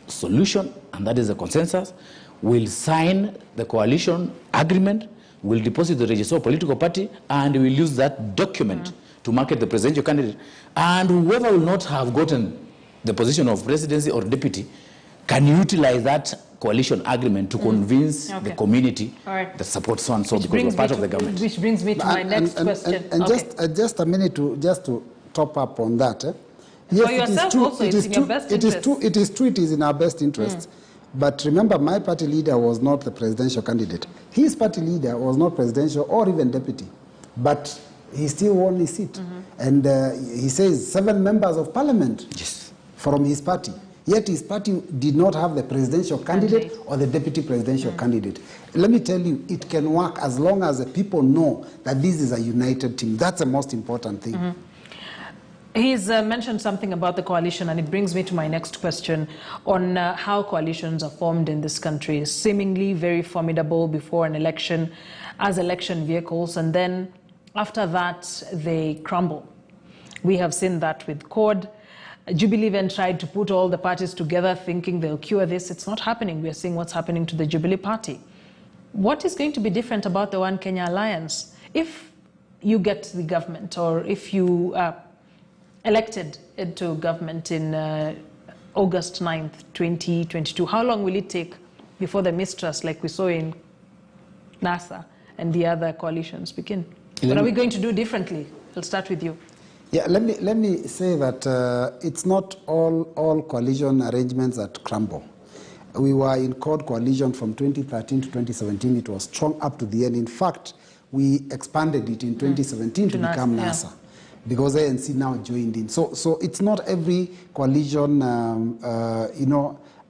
B: solution, and that is a consensus. We'll sign the coalition agreement, we'll deposit the register of political party, and we'll use that document to market the presidential candidate. And whoever will not have gotten the position of presidency or deputy can utilize that coalition agreement to convince the community that supports so and so, because we're part of the government.
A: Which brings me to my next question.
C: Just a minute to top up on that.
A: For yourself also, it's in your best interest.
C: It is true, it is in our best interest. But remember, my party leader was not the presidential candidate. His party leader was not presidential or even deputy. but he still won his seat. And he says 7 members of parliament from his party. Yet his party did not have the presidential candidate or the deputy presidential candidate. Let me tell you, it can work as long as the people know that this is a united team. That's the most important thing.
A: He's mentioned something about the coalition, and it brings me to my next question on how coalitions are formed in this country. Seemingly very formidable before an election as election vehicles, and then after that they crumble. We have seen that with CORD. Jubilee then tried to put all the parties together thinking they'll cure this. It's not happening. We're seeing what's happening to the Jubilee party. What is going to be different about the One Kenya Alliance if you get the government, or if you are elected into government in August 9th, 2022? How long will it take before the mistrust, like we saw in NASA and the other coalitions, begin? What are we going to do differently? I'll start with you.
C: Yeah, let me say that it's not all coalition arrangements that crumble. We were in CORD coalition from 2013 to 2017. It was strong up to the end. In fact, we expanded it in 2017 to become NASA, because ANC now joined in. So it's not every coalition,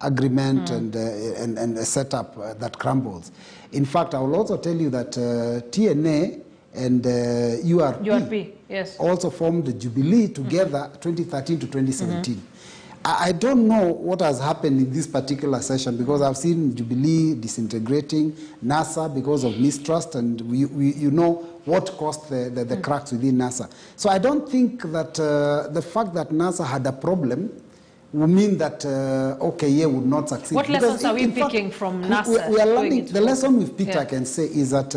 C: agreement and a setup that crumbles. In fact, I will also tell you that TNA and URP also formed the Jubilee together 2013 to 2017. I don't know what has happened in this particular session, because I've seen Jubilee disintegrating, NASA because of mistrust, and you know what caused the cracks within NASA. So I don't think that the fact that NASA had a problem would mean that, would not succeed.
A: What lessons are we picking from NASA?
C: We are learning, the lesson we've picked, I can say, is that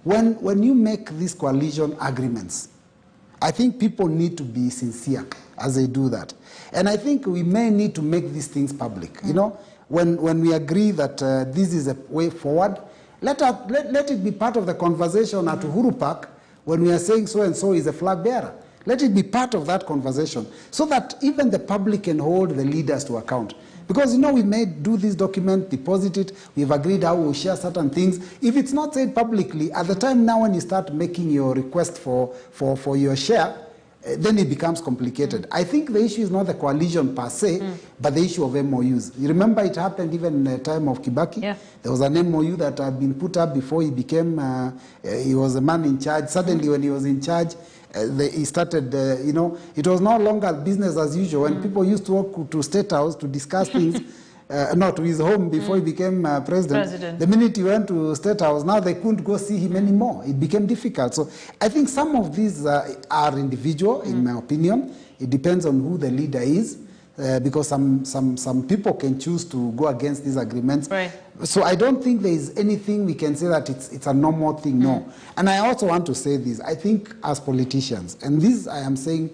C: when you make these coalition agreements, I think people need to be sincere as they do that. And I think we may need to make these things public. You know, when we agree that this is a way forward, let it be part of the conversation at Uhuru Park when we are saying so-and-so is a flag bearer. Let it be part of that conversation, so that even the public can hold the leaders to account. Because, you know, we may do this document, deposit it, we've agreed how we'll share certain things. If it's not said publicly, at the time now when you start making your request for your share, then it becomes complicated. I think the issue is not the coalition per se, but the issue of MOUs. You remember it happened even in the time of Kibaki? Yeah. There was an MOU that had been put up before he became, he was a man in charge. Suddenly when he was in charge, he started, it was no longer business as usual. When people used to walk to State House to discuss things, not to his home before he became president. The minute he went to State House, now they couldn't go see him anymore. It became difficult. So I think some of these are individual, in my opinion. It depends on who the leader is, because some people can choose to go against these agreements. Right. So I don't think there is anything we can say that it's a normal thing, no. And I also want to say this. I think as politicians, and this I am saying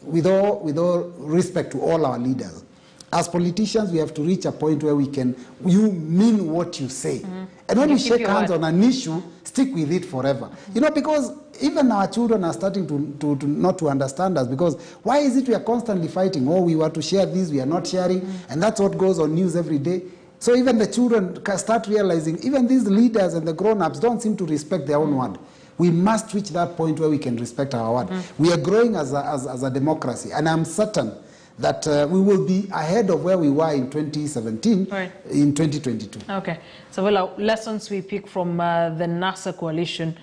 C: with all respect to all our leaders, as politicians, we have to reach a point where you mean what you say. And when you shake hands on an issue, stick with it forever. You know, because even our children are starting to not to understand us, because why is it we are constantly fighting? Oh, we want to share this, we are not sharing, and that's what goes on news every day. So even the children can start realizing, even these leaders and the grown-ups don't seem to respect their own word. We must reach that point where we can respect our word. We are growing as a democracy, and I'm certain that we will be ahead of where we were in 2017, in 2022. Okay.
A: So, well, lessons we pick from the NASA coalition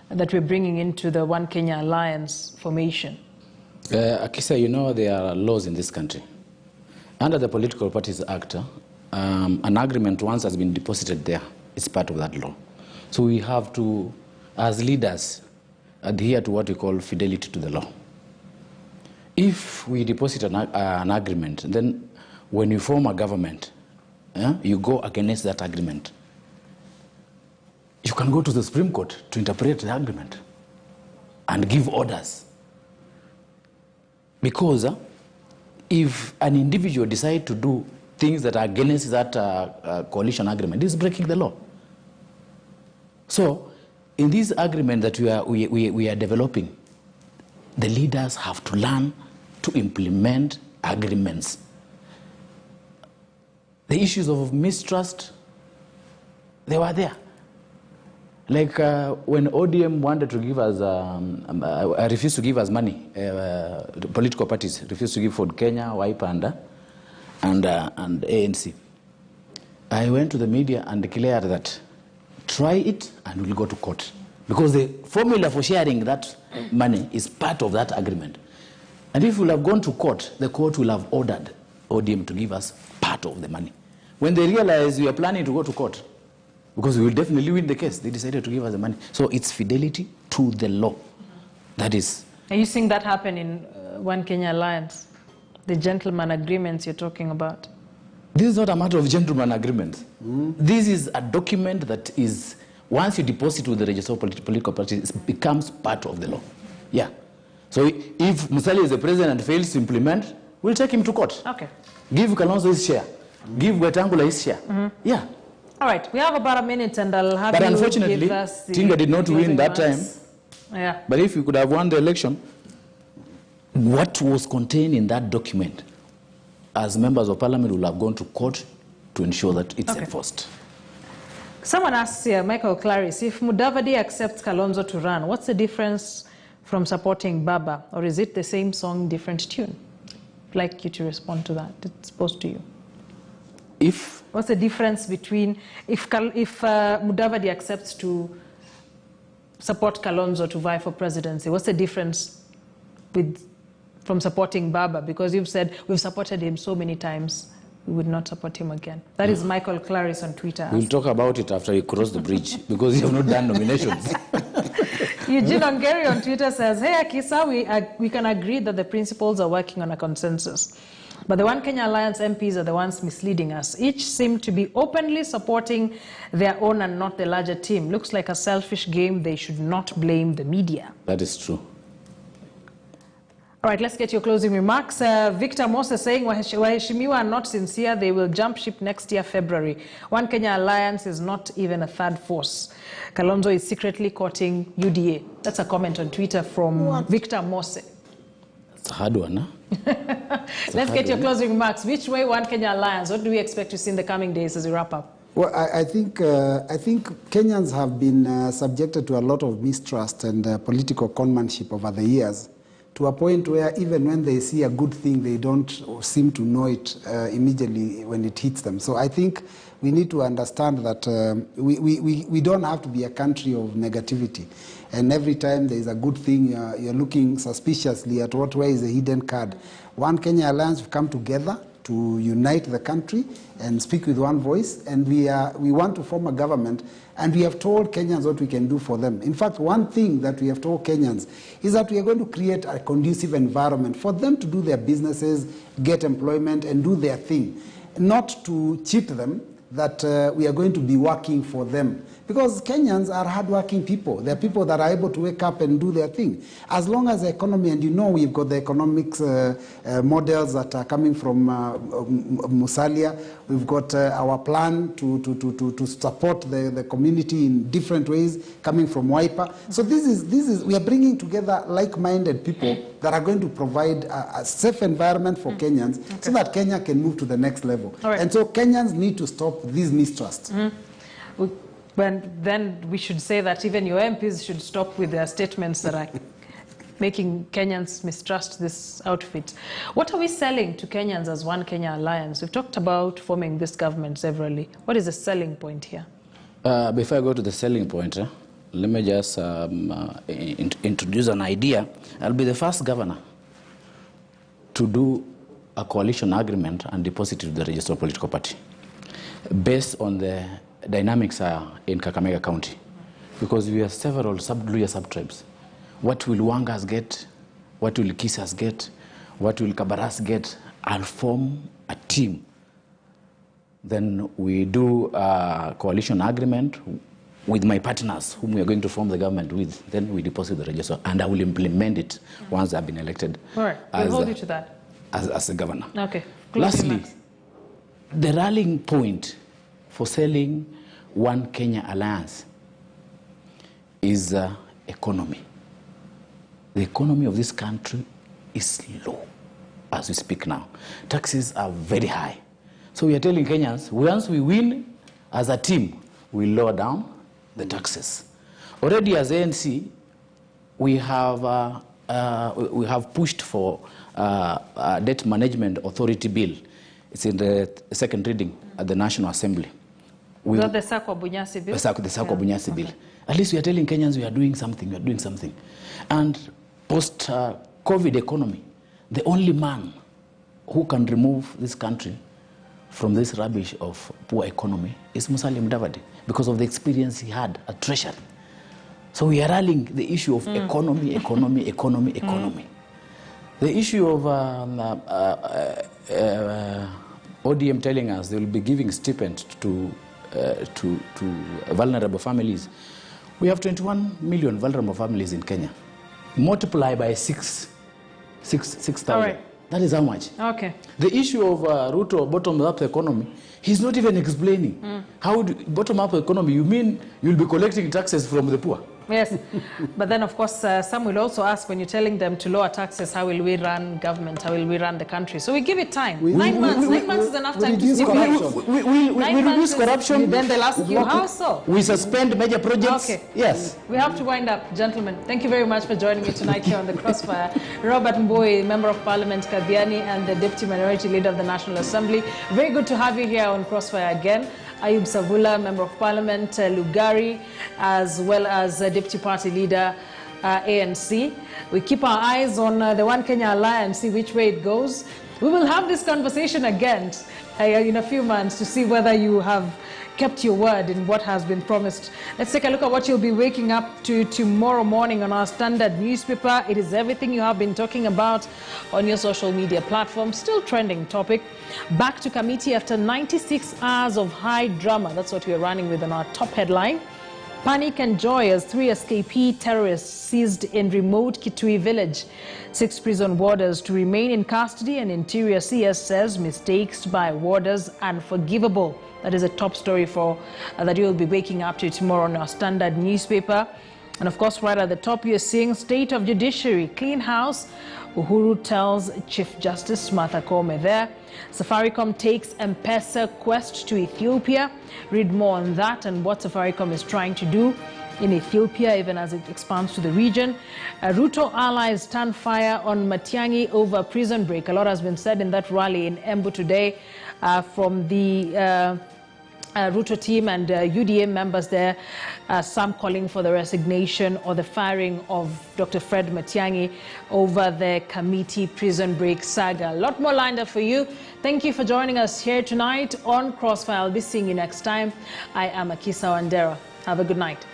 A: that we're bringing into the One Kenya Alliance formation.
B: Akisa, you know there are laws in this country. Under the Political Parties Act, an agreement once has been deposited there. It's part of that law. So we have to, as leaders, adhere to what we call fidelity to the law. If we deposit an agreement, then when you form a government, you go against that agreement. You can go to the Supreme Court to interpret the agreement and give orders. Because if an individual decides to do things that are against that coalition agreement, it's breaking the law. So, in this agreement that we are developing, the leaders have to learn to implement agreements. The issues of mistrust, they were there. Like when ODM wanted to give us, refused to give us money, political parties refused to give Ford Kenya, Wiper, and ANC. I went to the media and declared that try it and we'll go to court. Because the formula for sharing that money is part of that agreement. And if we have gone to court, the court will have ordered ODM to give us part of the money. When they realize we are planning to go to court, because we will definitely win the case, they decided to give us the money. So it's fidelity to the law. That is.
A: Are you seeing that happen in One Kenya Alliance? The gentleman agreements you're talking about?
B: This is not a matter of gentleman agreement. This is a document that is, once you deposit with the register of political parties, it becomes part of the law. Yeah. So if Musalia is the president and fails to implement, we'll take him to court.
A: Okay.
B: Give Kalonzo his share. Give Wetangula his share. Yeah.
A: All right. We have about a minute and I'll have
B: but
A: you
B: unfortunately,
A: give us the
B: Tinga did not win that time.
A: Yeah.
B: But if you could have won the election, what was contained in that document, as members of parliament will have gone to court to ensure that it's enforced.
A: Someone asks here, Michael Clarice, if Mudavadi accepts Kalonzo to run, what's the difference from supporting Baba? Or is it the same song, different tune? I'd like you to respond to that. It's posed to you. What's the difference between, if Mudavadi accepts to support Kalonzo to vie for presidency, what's the difference from supporting Baba? Because you've said, we've supported him so many times, we would not support him again. That is Michael Clarice on Twitter.
B: We'll talk about it after you cross the bridge, because you have not done nominations.
A: Eugene Ongeri on Twitter says, hey Akisa, we can agree that the principals are working on a consensus. But the One Kenya Alliance MPs are the ones misleading us. Each seem to be openly supporting their own and not the larger team. Looks like a selfish game. They should not blame the media.
B: That is true.
A: All right, let's get your closing remarks. Victor Moses saying, Waheshimiwa are not sincere. They will jump ship next year, February. One Kenya Alliance is not even a third force. Kalonzo is secretly courting UDA. That's a comment on Twitter from Victor Moses.
B: It's a hard one, huh?
A: Let's get your closing remarks. Which way One Kenya Alliance? What do we expect to see in the coming days as we wrap up?
C: Well, I think Kenyans have been subjected to a lot of mistrust and political conmanship over the years, to a point where even when they see a good thing, they don't seem to know it immediately when it hits them. So I think we need to understand that we don't have to be a country of negativity. And every time there is a good thing, you're looking suspiciously at where is the hidden card. One Kenya Alliance have come together to unite the country and speak with one voice, and we want to form a government, and we have told Kenyans what we can do for them. In fact, one thing that we have told Kenyans is that we are going to create a conducive environment for them to do their businesses, get employment, and do their thing, not to cheat them that we are going to be working for them. Because Kenyans are hardworking people. They're people that are able to wake up and do their thing. As long as the economy, and you know we've got the economics models that are coming from Musalia. We've got our plan to support the community in different ways coming from Wiper. So we are bringing together like-minded people that are going to provide a safe environment for Kenyans so that Kenya can move to the next level. Right. And so Kenyans need to stop this mistrust.
A: But then we should say that even your MPs should stop with their statements that are making Kenyans mistrust this outfit. What are we selling to Kenyans as One Kenya Alliance? We've talked about forming this government severally. What is the selling point here?
B: Before I go to the selling point, let me just introduce an idea. I'll be the first governor to do a coalition agreement and deposit it to the register of political party based on the dynamics in Kakamega County, because we have several Luhya sub-tribes. What will Wangas get? What will Kisas get? What will Kabaras get? I'll form a team. Then we do a coalition agreement with my partners whom we are going to form the government with. Then we deposit the register, and I will implement it once I've been elected.
A: All right, we'll hold you to that.
B: As a governor.
A: Okay.
B: Lastly, the rallying point for selling One Kenya Alliance is economy. The economy of this country is low as we speak now. Taxes are very high. So we are telling Kenyans, once we win as a team, we lower down the taxes. Already as ANC, we have pushed for a debt management authority bill. It's in the second reading at the National Assembly.
A: Is that the Sako Bunyasi bill?
B: The Sako Bunyasi bill. At least we are telling Kenyans we are doing something, we are doing something. And post-COVID economy, the only man who can remove this country from this rubbish of poor economy is Musalia Mudavadi, because of the experience he had at Treasury. So we are rallying the issue of economy. The issue of ODM telling us they will be giving stipend to vulnerable families. We have 21 million vulnerable families in Kenya. Multiply by 6,000.
A: Right.
B: That is how much.
A: Okay.
B: The issue of Ruto bottom-up economy, he's not even explaining. How bottom-up economy, you mean you'll be collecting taxes from the poor?
A: Yes, but then of course some will also ask, when you're telling them to lower taxes, how will we run government, how will we run the country? So we give it time. 9 months is enough time to see.
B: We reduce corruption.
A: Then they'll ask you, how so?
B: We suspend major projects.
A: Okay.
B: Yes.
A: We have to wind up, gentlemen. Thank you very much for joining me tonight here on the Crossfire. Robert Mbui, Member of Parliament Kadhiani and the Deputy Minority Leader of the National Assembly. Very good to have you here on Crossfire again. Ayub Savula, Member of Parliament, Lugari, as well as Deputy Party Leader, ANC. We keep our eyes on the One Kenya Alliance, see which way it goes. We will have this conversation again in a few months to see whether you have kept your word in what has been promised. Let's take a look at what you'll be waking up to tomorrow morning on our standard newspaper. It is everything you have been talking about on your social media platforms. Still trending topic. Back to committee after 96 hours of high drama. That's what we're running with on our top headline. Panic and joy as 3 escapee terrorists seized in remote Kitui village. 6 prison warders to remain in custody, and Interior CS says mistakes by warders unforgivable. That is a top story for that you'll be waking up to tomorrow on our standard newspaper. And of course, right at the top, you're seeing State of Judiciary, clean house. Uhuru tells Chief Justice Martha Koome there. Safaricom takes M-Pesa quest to Ethiopia. Read more on that and what Safaricom is trying to do in Ethiopia, even as it expands to the region. Ruto allies stand fire on Matiang'i over prison break. A lot has been said in that rally in Embu today from the Ruto team and UDA members there, some calling for the resignation or the firing of Dr. Fred Matiang'i over the committee prison break saga. A lot more lined up for you. Thank you for joining us here tonight on Crossfire. I'll be seeing you next time. I am Akisa Wandera. Have a good night.